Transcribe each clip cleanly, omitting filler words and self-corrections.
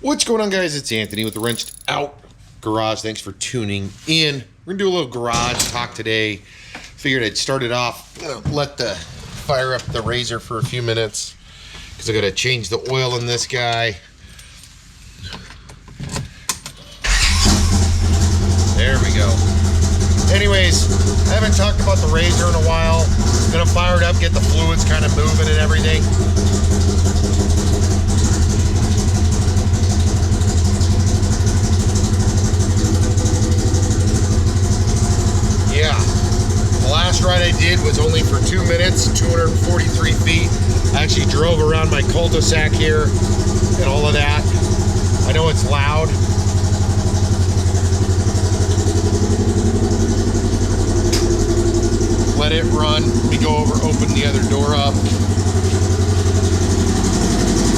What's going on, guys? It's Anthony with the Wrenched Out Garage. Thanks for tuning in. We're gonna do a little garage talk today. Figured I'd start it off, let the fire up the razor for a few minutes because I gotta change the oil in this guy. There we go. Anyways, I haven't talked about the razor in a while. Gonna fire it up, get the fluids kind of moving and everything. Yeah, the last ride I did was only for 2 minutes, 243 feet. I actually drove around my cul-de-sac here and all of that. I know it's loud. Let it run. We go over, open the other door up.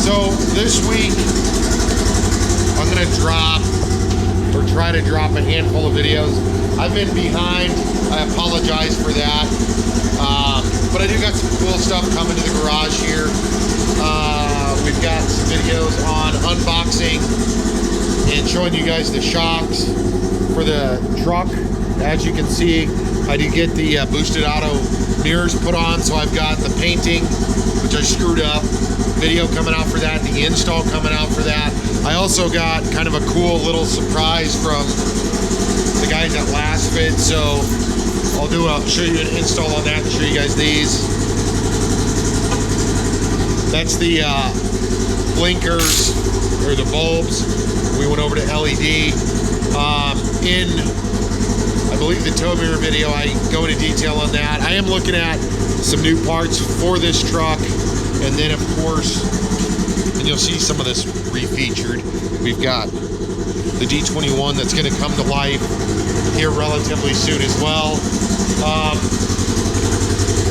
So this week, I'm gonna drop, or try to drop a handful of videos. I've been behind, I apologize for that. But I do got some cool stuff coming to the garage here. We've got some videos on unboxing and showing you guys the shocks for the truck. As you can see, I did get the boosted auto mirrors put on, so I've got the painting, which I screwed up, video coming out for that, the install coming out for that. I also got kind of a cool little surprise from the guys at Last Fit, so I'll show you an install on that and show you guys these. That's the blinkers, or the bulbs. We went over to LED. In, I believe, the tow mirror video, I go into detail on that. I am looking at some new parts for this truck, and then of course, and you'll see some of this refeatured. We've got the D21 that's going to come to life here relatively soon as well.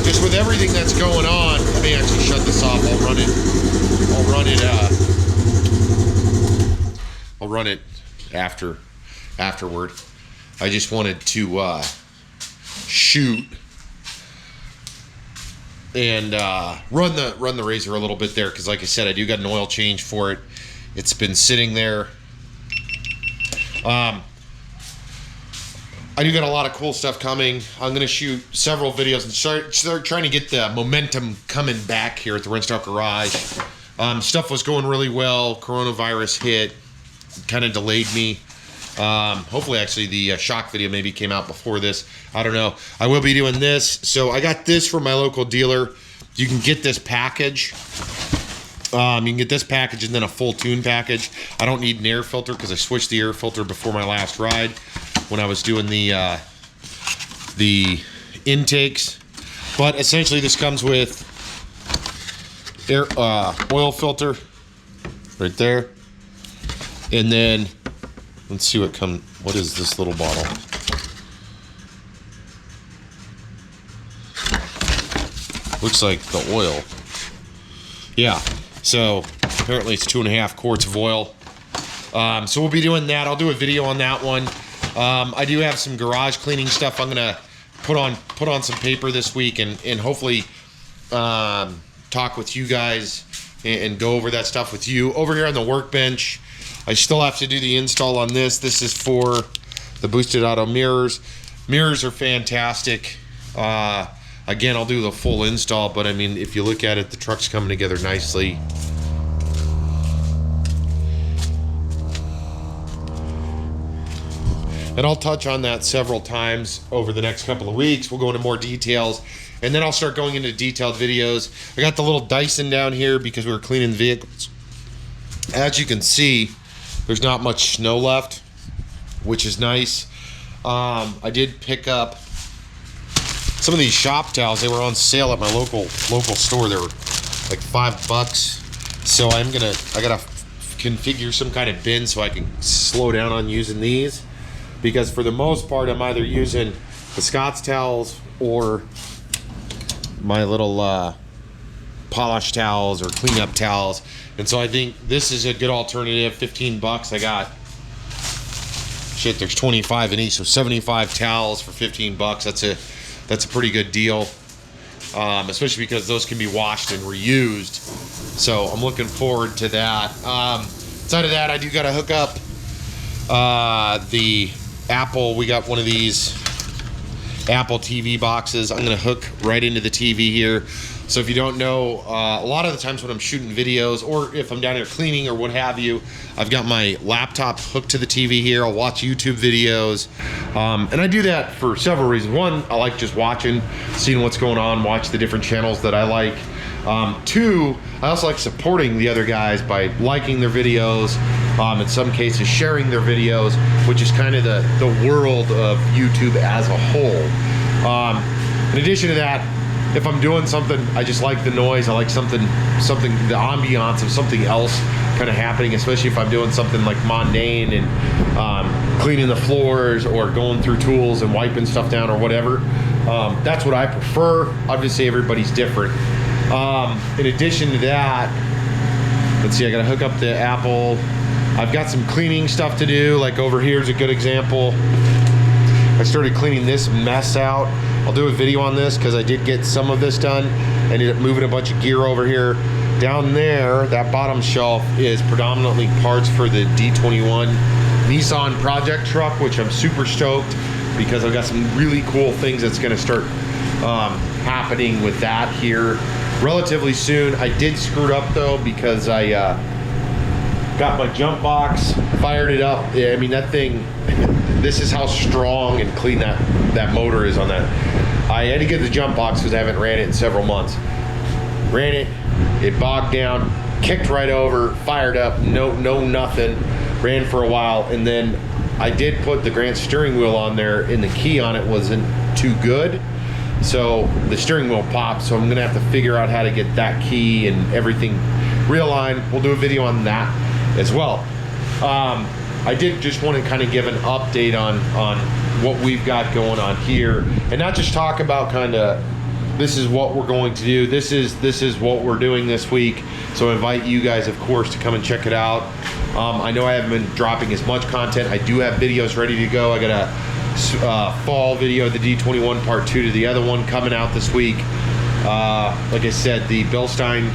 Just with everything that's going on, let me actually shut this off. I'll run it afterward. I just wanted to shoot and run the razor a little bit there, because like I said, I do got an oil change for it. It's been sitting there. I do got a lot of cool stuff coming. I'm gonna shoot several videos and start trying to get the momentum coming back here at the Wrenched Out Garage. Stuff was going really well. Coronavirus hit, kind of delayed me. Hopefully, actually, the shock video maybe came out before this. I don't know. I will be doing this. So I got this from my local dealer. You can get this package. You can get this package and then a full tune package. I don't need an air filter because I switched the air filter before my last ride when I was doing the intakes. But essentially, this comes with oil filter right there, and then let's see what is this little bottle? Looks like the oil. Yeah, so apparently it's 2.5 quarts of oil. So we'll be doing that. I'll do a video on that one. I do have some garage cleaning stuff I'm gonna put on some paper this week and hopefully talk with you guys and go over that stuff with you. Over here on the workbench, I still have to do the install on this. This is for the boosted auto mirrors. Mirrors are fantastic. Again, I'll do the full install, but I mean, if you look at it, the truck's coming together nicely. And I'll touch on that several times over the next couple of weeks. We'll go into more details, and then I'll start going into detailed videos. I got the little Dyson down here because we were cleaning the vehicles. As you can see, there's not much snow left, which is nice. I did pick up some of these shop towels. They were on sale at my local store. They were like $5. So I gotta configure some kind of bin so I can slow down on using these, because for the most part I'm either using the Scott's towels or my little polish towels or cleanup towels. And so I think this is a good alternative. $15. I got, shit, there's 25 in each, so 75 towels for $15. That's a pretty good deal. especially because those can be washed and reused. So I'm looking forward to that. Outside of that, I do got to hook up the Apple. We got one of these Apple TV boxes. I'm going to hook right into the TV here. So if you don't know, a lot of the times when I'm shooting videos or if I'm down here cleaning or what have you, I've got my laptop hooked to the TV here. I'll watch YouTube videos. And I do that for several reasons. One, I like just watching, seeing what's going on, watch the different channels that I like. Two, I also like supporting the other guys by liking their videos, in some cases sharing their videos, which is kind of the world of YouTube as a whole. In addition to that, if I'm doing something, I just like the noise. I like something, the ambiance of something else kind of happening, especially if I'm doing something like mundane and cleaning the floors or going through tools and wiping stuff down or whatever. That's what I prefer. Obviously, everybody's different. In addition to that, let's see, I gotta hook up the Apple. I've got some cleaning stuff to do, like over here is a good example. I started cleaning this mess out. I'll do a video on this because I did get some of this done. I ended up moving a bunch of gear over here. Down there, that bottom shelf is predominantly parts for the D21 Nissan project truck, which I'm super stoked because I've got some really cool things that's gonna start happening with that here relatively soon. I did screw it up though because I got my jump box, fired it up. Yeah, I mean that thing, this is how strong and clean that motor is on that. I had to get the jump box because I haven't ran it in several months. Ran it, it bogged down, kicked right over, fired up, no nothing. Ran for a while, and then I did put the Grant steering wheel on there, and the key on it wasn't too good. So the steering wheel popped, so I'm gonna have to figure out how to get that key and everything realigned. We'll do a video on that as well. I did just want to kind of give an update on what we've got going on here, and not just talk about kind of this is what we're going to do. This is what we're doing this week. So I invite you guys, of course, to come and check it out. I know I haven't been dropping as much content. I do have videos ready to go. I got a fall video, the D21 part 2 to the other one coming out this week. Like I said, the Bilstein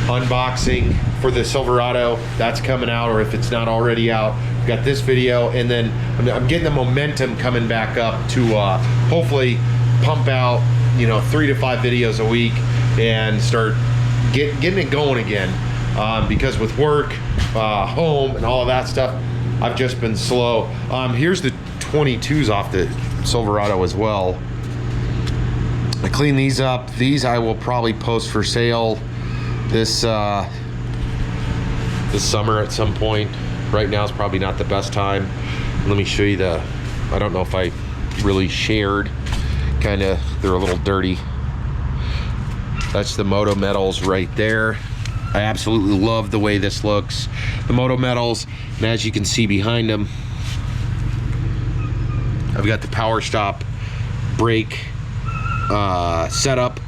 unboxing for the Silverado, that's coming out, or if it's not already out, we've got this video, and then I'm getting the momentum coming back up to hopefully pump out 3 to 5 videos a week and start getting it going again, because with work, home, and all of that stuff, I've just been slow. Here's the 22s off the Silverado as well. I clean these up. These I will probably post for sale this summer at some point. Right now is probably not the best time. Let me show you I don't know if I really shared, they're a little dirty. That's the Moto Metals right there. I absolutely love the way this looks. The Moto Metals, and as you can see behind them, I've got the Power Stop brake setup,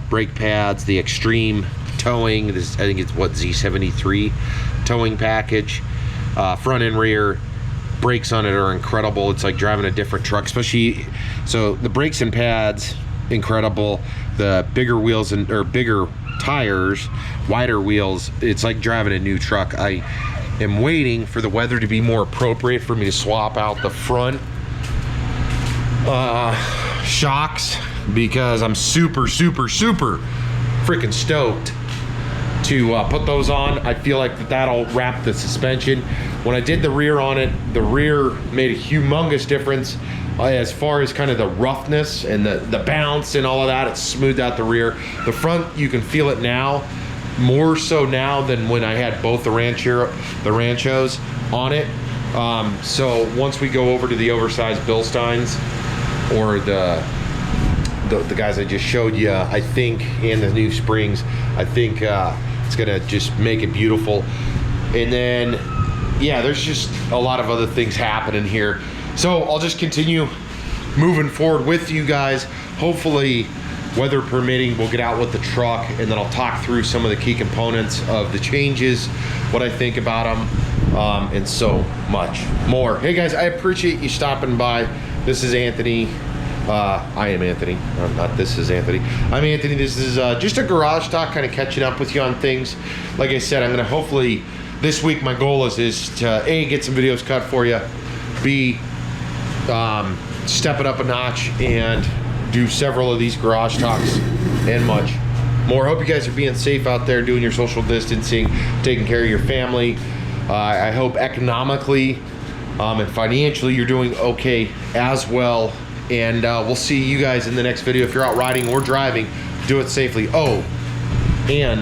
brake pads, the Extreme towing, I think it's Z73 towing package, front and rear. Brakes on it are incredible. It's like driving a different truck, especially, so the brakes and pads, incredible. The bigger wheels or bigger tires, wider wheels, it's like driving a new truck. I am waiting for the weather to be more appropriate for me to swap out the front shocks, because I'm super freaking stoked to put those on. I feel like that'll wrap the suspension. When I did the rear on it, the rear made a humongous difference as far as kind of the roughness and the bounce and all of that. It smoothed out the rear. The front, you can feel it now, more so now than when I had both the Ranchos on it. So once we go over to the oversized Bilsteins, or the guys I just showed you, I think, and the new springs, I think it's gonna just make it beautiful. And then, yeah, there's just a lot of other things happening here. So I'll just continue moving forward with you guys. Hopefully, weather permitting, we'll get out with the truck, and then I'll talk through some of the key components of the changes, what I think about them, and so much more. Hey guys, I appreciate you stopping by. This is Anthony. I am Anthony. This is Anthony. I'm Anthony. This is just a garage talk, kind of catching up with you on things. Like I said, I'm going to hopefully this week my goal is to A, get some videos cut for you, B, step it up a notch and do several of these garage talks and much more. Hope you guys are being safe out there, doing your social distancing, taking care of your family. I hope economically and financially you're doing okay as well. And we'll see you guys in the next video. If you're out riding or driving, do it safely. Oh, and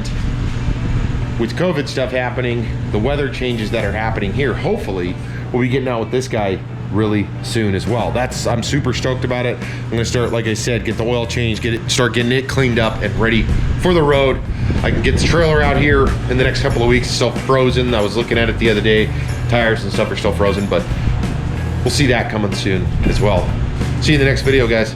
with COVID stuff happening, the weather changes that are happening here, hopefully we'll be getting out with this guy really soon as well. I'm super stoked about it. I'm gonna start, like I said, get the oil changed, start getting it cleaned up and ready for the road. I can get this trailer out here in the next couple of weeks. It's still frozen. I was looking at it the other day. Tires and stuff are still frozen, but we'll see that coming soon as well. See you in the next video, guys.